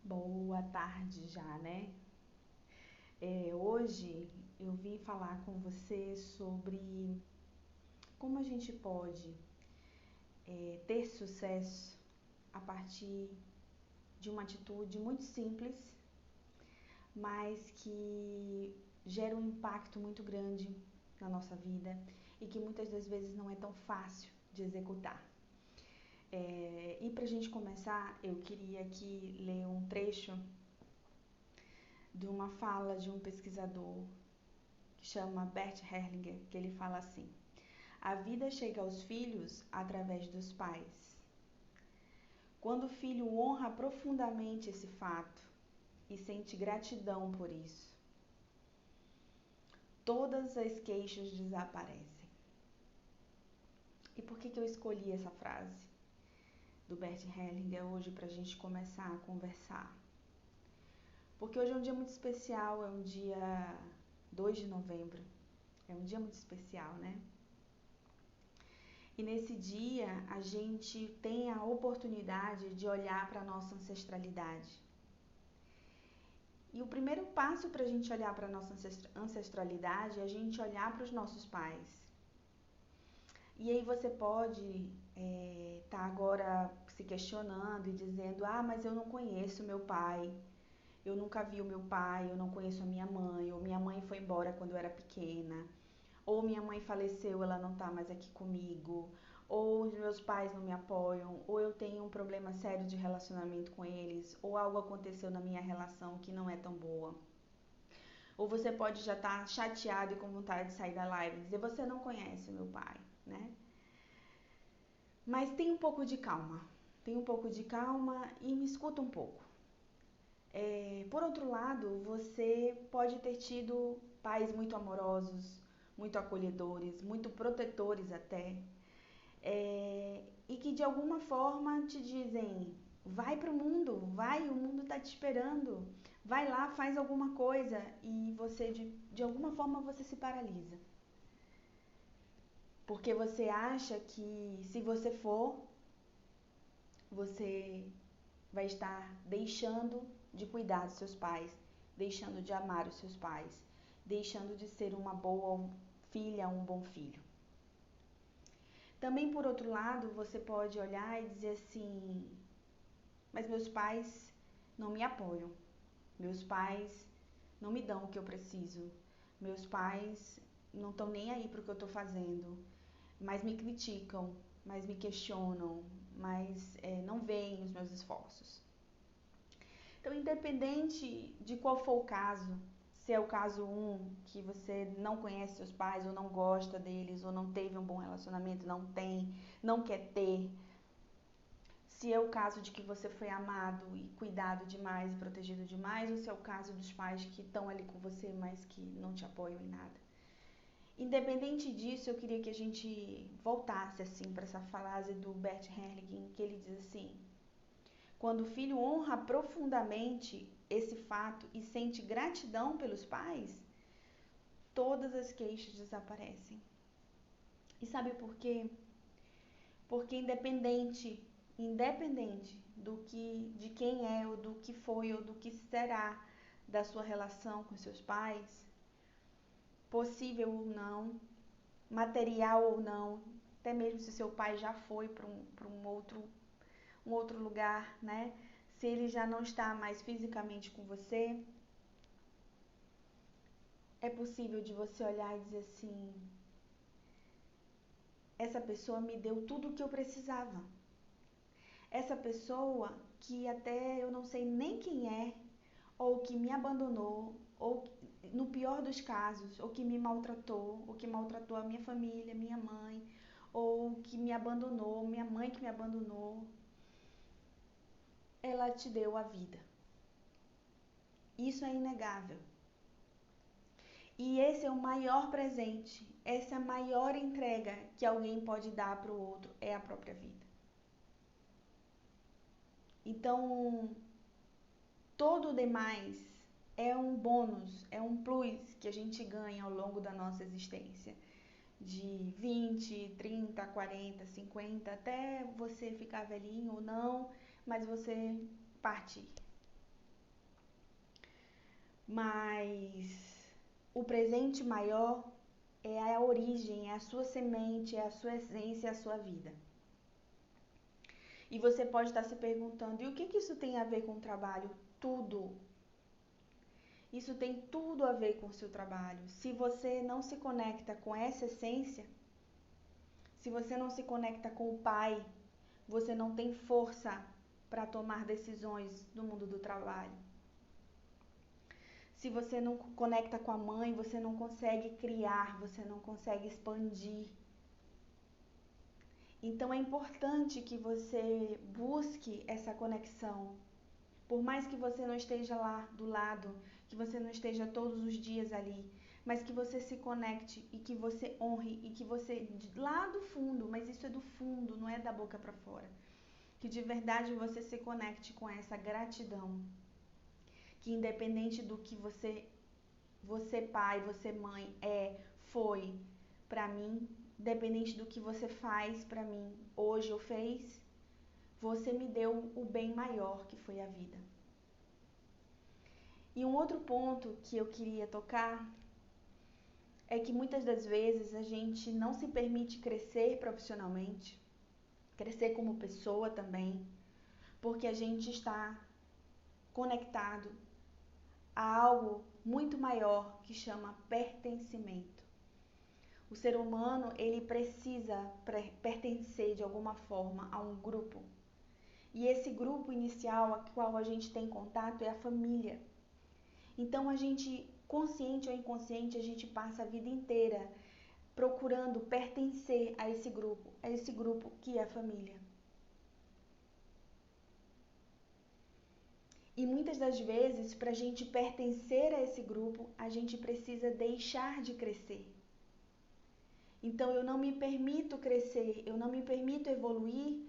Boa tarde já, né? Hoje eu vim falar com você sobre como a gente pode ter sucesso a partir de uma atitude muito simples, mas que gera um impacto muito grande na nossa vida e que muitas das vezes não é tão fácil de executar. E para a gente começar, eu queria aqui ler um trecho de uma fala de um pesquisador que chama Bert Hellinger, que ele fala assim: a vida chega aos filhos através dos pais. Quando o filho honra profundamente esse fato e sente gratidão por isso, todas as queixas desaparecem. E por que eu escolhi essa frase do Bert Hellinger hoje para a gente começar a conversar? Porque hoje é um dia muito especial, é um dia 2 de novembro, é um dia muito especial, né? E nesse dia a gente tem a oportunidade de olhar para a nossa ancestralidade. E o primeiro passo para a gente olhar para a nossa ancestralidade é a gente olhar para os nossos pais. E aí você pode estar agora se questionando e dizendo: ah, mas eu não conheço meu pai, eu nunca vi o meu pai, eu não conheço a minha mãe, ou minha mãe foi embora quando eu era pequena, ou minha mãe faleceu, ela não está mais aqui comigo, ou os meus pais não me apoiam, ou eu tenho um problema sério de relacionamento com eles, ou algo aconteceu na minha relação que não é tão boa. Ou você pode já estar chateado e com vontade de sair da live e dizer: você não conhece o meu pai, né? Mas tem um pouco de calma, e me escuta um pouco. Por outro lado, você pode ter tido pais muito amorosos, muito acolhedores, muito protetores até, e que de alguma forma te dizem: vai pro mundo, vai, o mundo tá te esperando, vai lá, faz alguma coisa, e você de alguma forma você se paralisa. Porque você acha que se você for, você vai estar deixando de cuidar dos seus pais, deixando de amar os seus pais, deixando de ser uma boa filha, um bom filho. Também, por outro lado, você pode olhar e dizer assim: mas meus pais não me apoiam, meus pais não me dão o que eu preciso, meus pais não estão nem aí para o que eu estou fazendo, mas me criticam, mas me questionam, mas não veem os meus esforços. Então, independente de qual for o caso, se é o caso 1, que você não conhece seus pais, ou não gosta deles, ou não teve um bom relacionamento, não tem, não quer ter, se é o caso de que você foi amado e cuidado demais e protegido demais, ou se é o caso dos pais que estão ali com você, mas que não te apoiam em nada. Independente disso, eu queria que a gente voltasse assim para essa frase do Bert Hellinger, que ele diz assim: quando o filho honra profundamente esse fato e sente gratidão pelos pais, todas as queixas desaparecem. E sabe por quê? Porque independente de quem é, ou do que foi, ou do que será da sua relação com seus pais, possível ou não, material ou não, até mesmo se seu pai já foi para um outro lugar, né? Se ele já não está mais fisicamente com você, é possível de você olhar e dizer assim: essa pessoa me deu tudo o que eu precisava. Essa pessoa que até eu não sei nem quem é, ou que me abandonou, ou no pior dos casos, ou que me maltratou, ou que maltratou a minha família, minha mãe, ou que me abandonou, minha mãe que me abandonou, ela te deu a vida. Isso é inegável. E esse é o maior presente, essa é a maior entrega que alguém pode dar para o outro, é a própria vida. Então, todo o demais é um bônus, é um plus que a gente ganha ao longo da nossa existência. De 20, 30, 40, 50, até você ficar velhinho ou não, mas você partir. mas o presente maior é a origem, é a sua semente, é a sua essência, é a sua vida. E você pode estar se perguntando, e o que isso tem a ver com o trabalho? Tudo. Isso tem tudo a ver com o seu trabalho. Se você não se conecta com essa essência, se você não se conecta com o Pai, você não tem força para tomar decisões no mundo do trabalho. Se você não conecta com a mãe, você não consegue criar, você não consegue expandir. Então é importante que você busque essa conexão. Por mais que você não esteja lá do lado, que você não esteja todos os dias ali, mas que você se conecte e que você honre e que você, lá do fundo, mas isso é do fundo, não é da boca para fora, que de verdade você se conecte com essa gratidão. Que independente do que você pai, você mãe foi para mim, independente do que você faz para mim hoje ou fez, você me deu o bem maior que foi a vida. E um outro ponto que eu queria tocar é que muitas das vezes a gente não se permite crescer profissionalmente, crescer como pessoa também, porque a gente está conectado a algo muito maior que chama pertencimento. O ser humano, ele precisa pertencer de alguma forma a um grupo. E esse grupo inicial a qual a gente tem contato é a família. Então a gente, consciente ou inconsciente, a gente passa a vida inteira procurando pertencer a esse grupo que é a família. E muitas das vezes, para a gente pertencer a esse grupo, a gente precisa deixar de crescer. Então eu não me permito crescer, eu não me permito evoluir,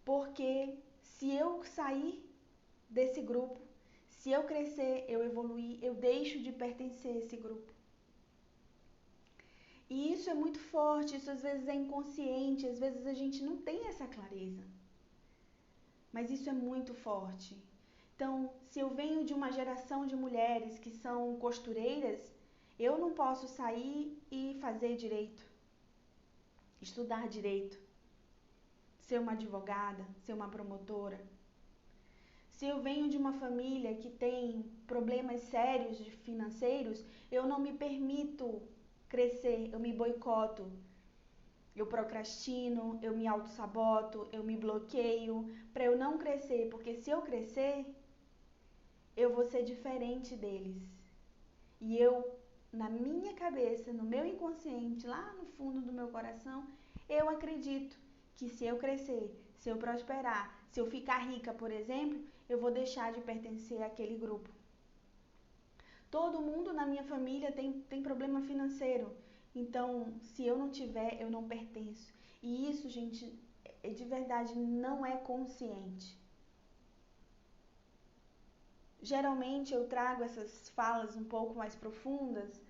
porque se eu sair desse grupo, se eu crescer, eu evoluir, eu deixo de pertencer a esse grupo. E isso é muito forte, isso às vezes é inconsciente, às vezes a gente não tem essa clareza. Mas isso é muito forte. Então, se eu venho de uma geração de mulheres que são costureiras, eu não posso sair e fazer direito, estudar direito, ser uma advogada, ser uma promotora. Se eu venho de uma família que tem problemas sérios financeiros, eu não me permito crescer, eu me boicoto. Eu procrastino, eu me autossaboto, eu me bloqueio para eu não crescer, porque se eu crescer, eu vou ser diferente deles. E eu, na minha cabeça, no meu inconsciente, lá no fundo do meu coração, eu acredito que se eu crescer, se eu prosperar, se eu ficar rica, por exemplo, eu vou deixar de pertencer àquele grupo. Todo mundo na minha família tem problema financeiro. Então, se eu não tiver, eu não pertenço. E isso, gente, de verdade não é consciente. Geralmente eu trago essas falas um pouco mais profundas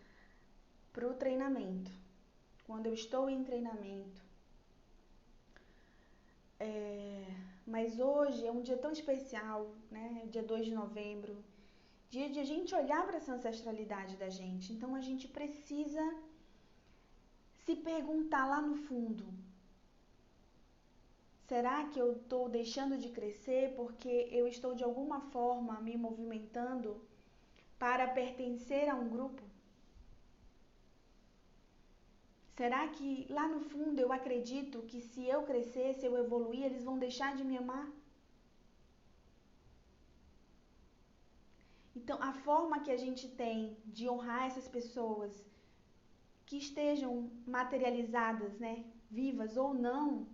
para o treinamento. Quando eu estou em treinamento. Mas hoje é um dia tão especial, né? Dia 2 de novembro. Dia de a gente olhar para essa ancestralidade da gente. Então a gente precisa se perguntar lá no fundo: será que eu estou deixando de crescer porque eu estou de alguma forma me movimentando para pertencer a um grupo? Será que lá no fundo eu acredito que se eu crescer, se eu evoluir, eles vão deixar de me amar? Então, a forma que a gente tem de honrar essas pessoas que estejam materializadas, né, vivas ou não,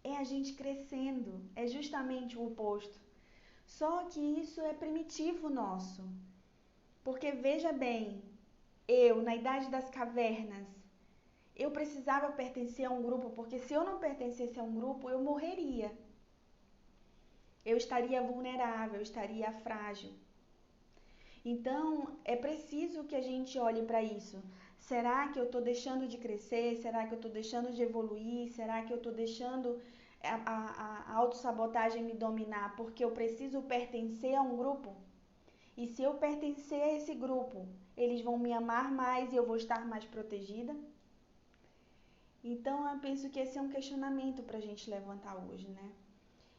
é a gente crescendo, é justamente o oposto. Só que isso é primitivo nosso. Porque veja bem, eu, na idade das cavernas, eu precisava pertencer a um grupo, porque se eu não pertencesse a um grupo, eu morreria. Eu estaria vulnerável, eu estaria frágil. Então, é preciso que a gente olhe para isso. Será que eu estou deixando de crescer? Será que eu estou deixando de evoluir? Será que eu estou deixando a autossabotagem me dominar porque eu preciso pertencer a um grupo? E se eu pertencer a esse grupo, eles vão me amar mais e eu vou estar mais protegida? Então, eu penso que esse é um questionamento para a gente levantar hoje, né?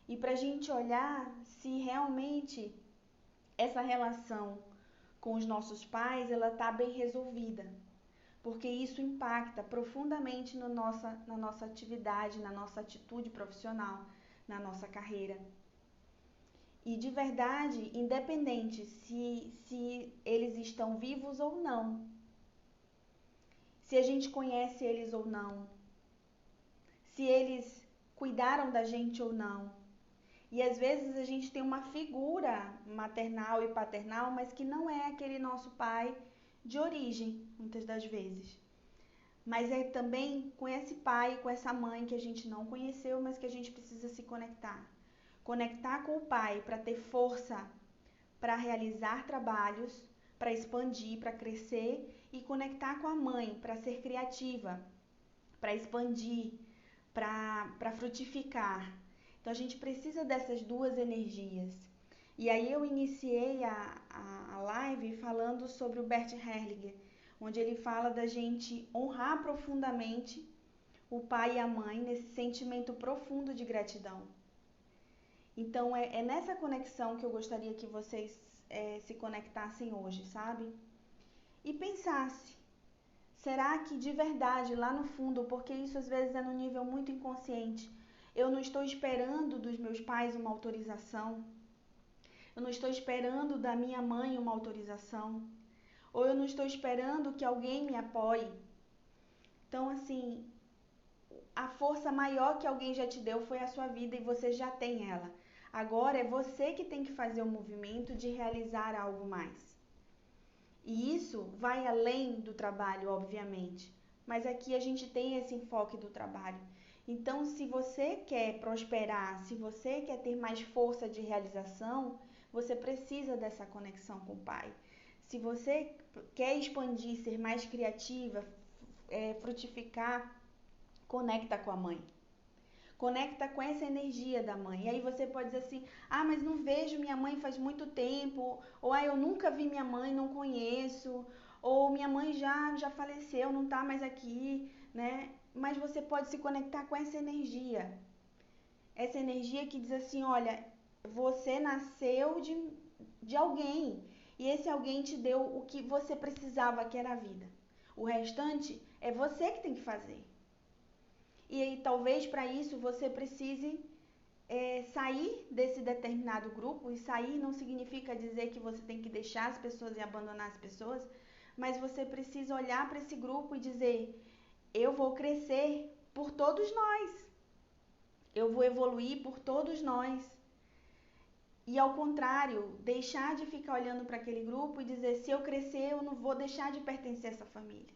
E para a gente olhar se realmente essa relação com os nossos pais, ela está bem resolvida. Porque isso impacta profundamente na nossa atividade, na nossa atitude profissional, na nossa carreira. E de verdade, independente se eles estão vivos ou não, se a gente conhece eles ou não, se eles cuidaram da gente ou não. E às vezes a gente tem uma figura maternal e paternal, mas que não é aquele nosso pai de origem, muitas das vezes. Mas é também com esse pai, com essa mãe que a gente não conheceu, mas que a gente precisa se conectar. Conectar com o pai para ter força para realizar trabalhos, para expandir, para crescer, e conectar com a mãe para ser criativa, para expandir, para frutificar. Então a gente precisa dessas duas energias. E aí eu iniciei a live falando sobre o Bert Hellinger, onde ele fala da gente honrar profundamente o pai e a mãe nesse sentimento profundo de gratidão. Então é nessa conexão que eu gostaria que vocês se conectassem hoje, sabe? E pensasse, será que de verdade lá no fundo, porque isso às vezes é no nível muito inconsciente, eu não estou esperando dos meus pais uma autorização, eu não estou esperando da minha mãe uma autorização, ou eu não estou esperando que alguém me apoie. Então, assim, a força maior que alguém já te deu foi a sua vida e você já tem ela. Agora é você que tem que fazer o movimento de realizar algo mais. E isso vai além do trabalho, obviamente. Mas aqui a gente tem esse enfoque do trabalho. Então, se você quer prosperar, se você quer ter mais força de realização, você precisa dessa conexão com o pai. Se você quer expandir, ser mais criativa, frutificar, conecta com a mãe. Conecta com essa energia da mãe. E aí você pode dizer assim, mas não vejo minha mãe faz muito tempo, ou eu nunca vi minha mãe, não conheço, ou minha mãe já faleceu, não está mais aqui, né? Mas você pode se conectar com essa energia. Essa energia que diz assim, olha, você nasceu de alguém, e esse alguém te deu o que você precisava, que era a vida. O restante é você que tem que fazer. E aí, talvez para isso você precise sair desse determinado grupo, e sair não significa dizer que você tem que deixar as pessoas e abandonar as pessoas, mas você precisa olhar para esse grupo e dizer, eu vou crescer por todos nós, eu vou evoluir por todos nós. E ao contrário, deixar de ficar olhando para aquele grupo e dizer, se eu crescer, eu não vou deixar de pertencer a essa família.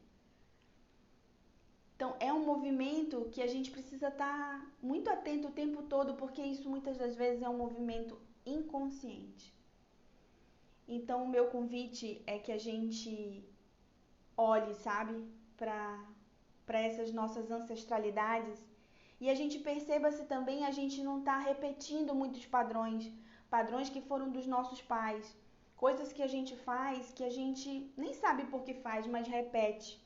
Então, é um movimento que a gente precisa estar muito atento o tempo todo, porque isso muitas das vezes é um movimento inconsciente. Então, o meu convite é que a gente olhe, sabe, para essas nossas ancestralidades e a gente perceba se também a gente não está repetindo muitos padrões que foram dos nossos pais, coisas que a gente faz que a gente nem sabe por que faz, mas repete.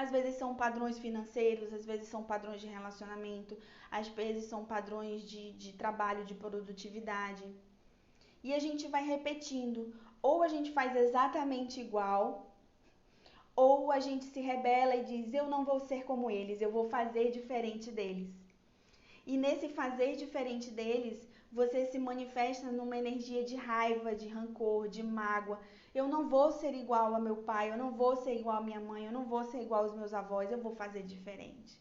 Às vezes são padrões financeiros, às vezes são padrões de relacionamento, às vezes são padrões de trabalho, de produtividade. E a gente vai repetindo. Ou a gente faz exatamente igual, ou a gente se rebela e diz, eu não vou ser como eles, eu vou fazer diferente deles. E nesse fazer diferente deles, você se manifesta numa energia de raiva, de rancor, de mágoa. Eu não vou ser igual ao meu pai, eu não vou ser igual à minha mãe, eu não vou ser igual aos meus avós, eu vou fazer diferente.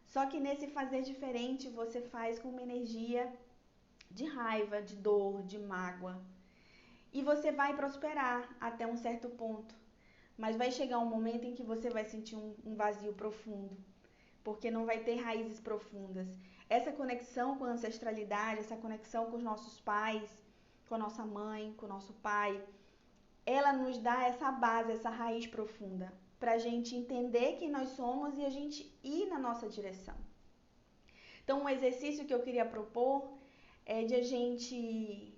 Só que nesse fazer diferente, você faz com uma energia de raiva, de dor, de mágoa. E você vai prosperar até um certo ponto. Mas vai chegar um momento em que você vai sentir um vazio profundo, porque não vai ter raízes profundas. Essa conexão com a ancestralidade, essa conexão com os nossos pais, com a nossa mãe, com o nosso pai, ela nos dá essa base, essa raiz profunda, para a gente entender quem nós somos e a gente ir na nossa direção. Então, um exercício que eu queria propor é de a gente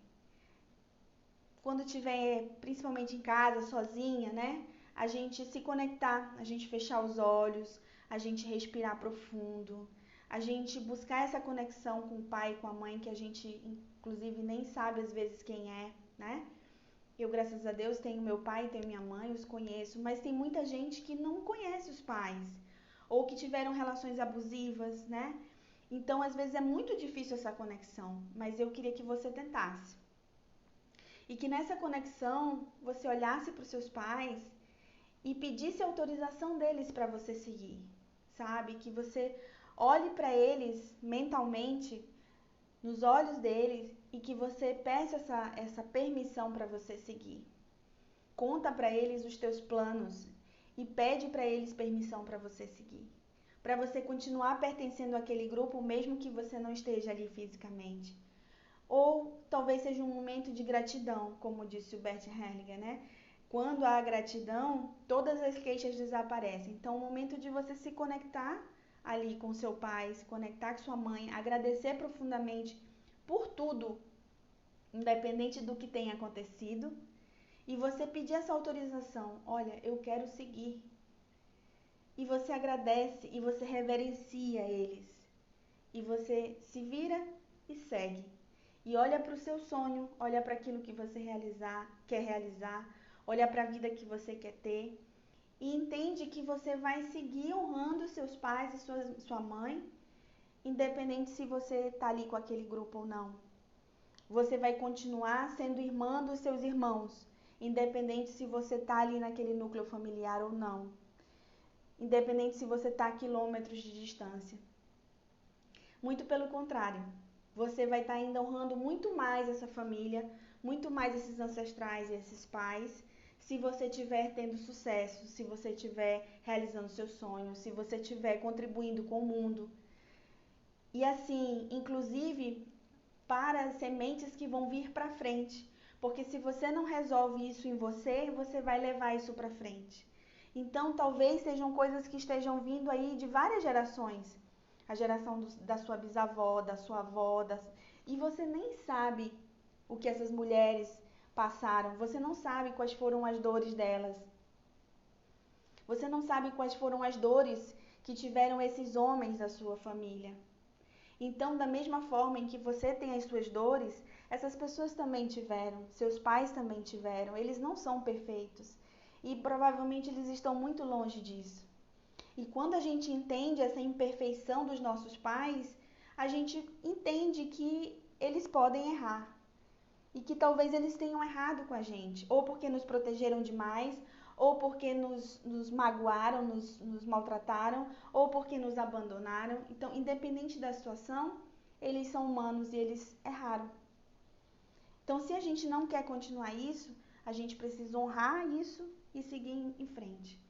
quando tiver, principalmente em casa, sozinha, né? A gente se conectar, a gente fechar os olhos, a gente respirar profundo, a gente buscar essa conexão com o pai e com a mãe, que a gente, inclusive, nem sabe às vezes quem é, né? Eu, graças a Deus, tenho meu pai, tenho minha mãe, os conheço, mas tem muita gente que não conhece os pais, ou que tiveram relações abusivas, né? Então, às vezes é muito difícil essa conexão, mas eu queria que você tentasse. E que nessa conexão você olhasse para os seus pais e pedisse autorização deles para você seguir, sabe? Que você olhe para eles mentalmente, nos olhos deles, e que você peça essa permissão para você seguir. Conta para eles os teus planos e pede para eles permissão para você seguir. Para você continuar pertencendo àquele grupo, mesmo que você não esteja ali fisicamente. Ou talvez seja um momento de gratidão, como disse o Bert Hellinger, né? Quando há gratidão, todas as queixas desaparecem. Então, é o momento de você se conectar ali com seu pai, se conectar com sua mãe, agradecer profundamente por tudo, independente do que tenha acontecido, e você pedir essa autorização. Olha, eu quero seguir. E você agradece e você reverencia eles. E você se vira e segue. E olha para o seu sonho, olha para aquilo que você quer realizar, olha para a vida que você quer ter e entende que você vai seguir honrando seus pais e sua mãe, independente se você está ali com aquele grupo ou não. Você vai continuar sendo irmã dos seus irmãos, independente se você está ali naquele núcleo familiar ou não, independente se você está a quilômetros de distância. Muito pelo contrário. Você vai estar ainda honrando muito mais essa família, muito mais esses ancestrais e esses pais, se você estiver tendo sucesso, se você estiver realizando seus sonhos, se você estiver contribuindo com o mundo. E assim, inclusive para as sementes que vão vir para frente. Porque se você não resolve isso em você, você vai levar isso para frente. Então, talvez sejam coisas que estejam vindo aí de várias gerações. A geração da sua bisavó, da sua avó, e você nem sabe o que essas mulheres passaram, você não sabe quais foram as dores delas. Você não sabe quais foram as dores que tiveram esses homens da sua família. Então, da mesma forma em que você tem as suas dores, essas pessoas também tiveram, seus pais também tiveram, eles não são perfeitos. E provavelmente eles estão muito longe disso. E quando a gente entende essa imperfeição dos nossos pais, a gente entende que eles podem errar. E que talvez eles tenham errado com a gente. Ou porque nos protegeram demais, ou porque nos magoaram, nos maltrataram, ou porque nos abandonaram. Então, independente da situação, eles são humanos e eles erraram. Então, se a gente não quer continuar isso, a gente precisa honrar isso e seguir em frente.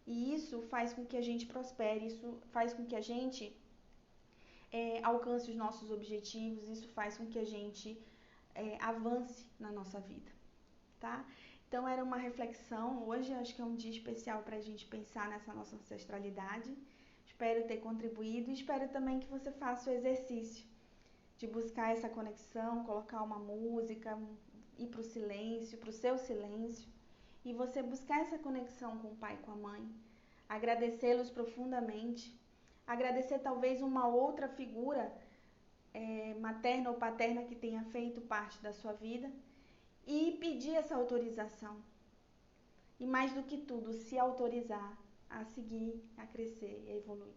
E isso faz com que a gente prospere, isso faz com que a gente alcance os nossos objetivos, isso faz com que a gente avance na nossa vida, tá? Então, era uma reflexão. Hoje, acho que é um dia especial para a gente pensar nessa nossa ancestralidade. Espero ter contribuído e espero também que você faça o exercício de buscar essa conexão, colocar uma música, ir para o silêncio, para o seu silêncio, e você buscar essa conexão com o pai e com a mãe, agradecê-los profundamente, agradecer talvez uma outra figura materna ou paterna que tenha feito parte da sua vida e pedir essa autorização. E mais do que tudo, se autorizar a seguir, a crescer e a evoluir.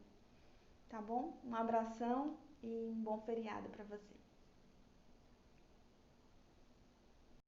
Tá bom? Um abração e um bom feriado para você.